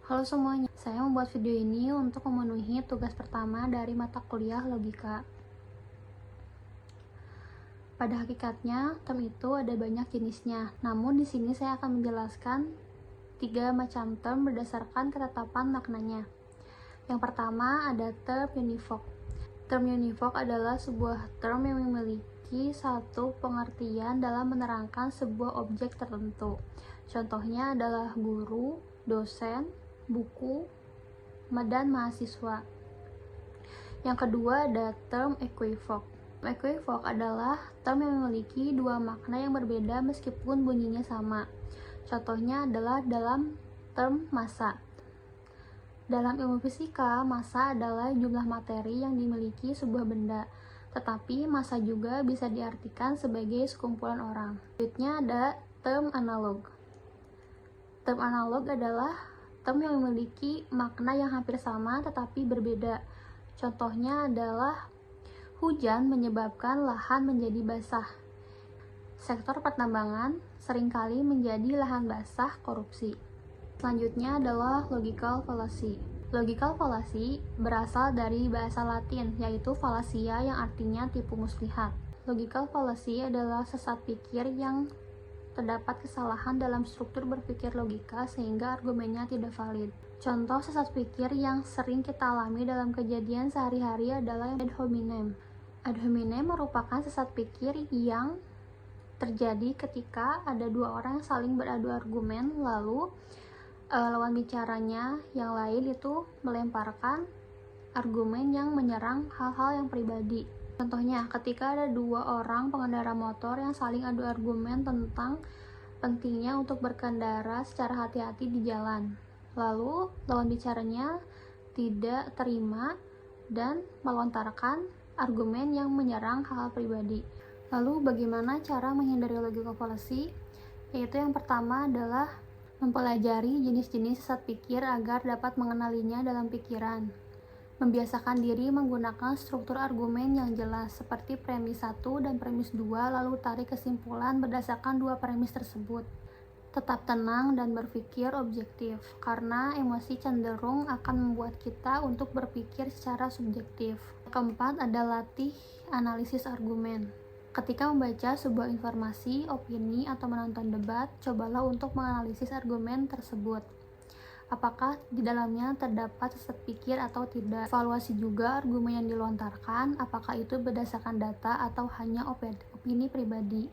Halo semuanya, saya membuat video ini untuk memenuhi tugas pertama dari mata kuliah logika. Pada hakikatnya, term itu ada banyak jenisnya. Namun di sini saya akan menjelaskan 3 macam term berdasarkan ketetapan maknanya. Yang pertama ada term univoc. Term univoc adalah sebuah term yang memiliki satu pengertian dalam menerangkan sebuah objek tertentu. Contohnya adalah guru, dosen, buku, dan mahasiswa. Yang kedua ada term equivoc. Equivoc adalah term yang memiliki dua makna yang berbeda meskipun bunyinya sama. Contohnya adalah dalam term massa. Dalam ilmu fisika, massa adalah jumlah materi yang dimiliki sebuah benda, tetapi massa juga bisa diartikan sebagai sekumpulan orang. Selanjutnya ada term analog. Term analog adalah term yang memiliki makna yang hampir sama tetapi berbeda. Contohnya adalah hujan menyebabkan lahan menjadi basah. Sektor pertambangan seringkali menjadi lahan basah korupsi. Selanjutnya adalah logical fallacy. Logical fallacy berasal dari bahasa Latin, yaitu fallacia yang artinya tipu muslihat. Logical fallacy adalah sesat pikir yang terdapat kesalahan dalam struktur berpikir logika sehingga argumennya tidak valid. Contoh sesat pikir yang sering kita alami dalam kejadian sehari-hari adalah ad hominem. Ad hominem merupakan sesat pikir yang terjadi ketika ada dua orang yang saling beradu argumen, lalu lawan bicaranya yang lain itu melemparkan argumen yang menyerang hal-hal yang pribadi. Contohnya, ketika ada dua orang pengendara motor yang saling adu argumen tentang pentingnya untuk berkendara secara hati-hati di jalan. Lalu, lawan bicaranya tidak terima dan melontarkan argumen yang menyerang hal pribadi. Lalu, bagaimana cara menghindari logical fallacy? Yaitu yang pertama adalah mempelajari jenis-jenis sesat pikir agar dapat mengenalinya dalam pikiran. Membiasakan diri menggunakan struktur argumen yang jelas seperti premis 1 dan premis 2, lalu tarik kesimpulan berdasarkan dua premis tersebut. Tetap tenang dan berpikir objektif, karena emosi cenderung akan membuat kita untuk berpikir secara subjektif. Keempat ada latih analisis argumen. Ketika membaca sebuah informasi, opini, atau menonton debat, cobalah untuk menganalisis argumen tersebut. Apakah di dalamnya terdapat sesat pikir atau tidak. Evaluasi juga argumen yang dilontarkan, apakah itu berdasarkan data atau hanya opini pribadi.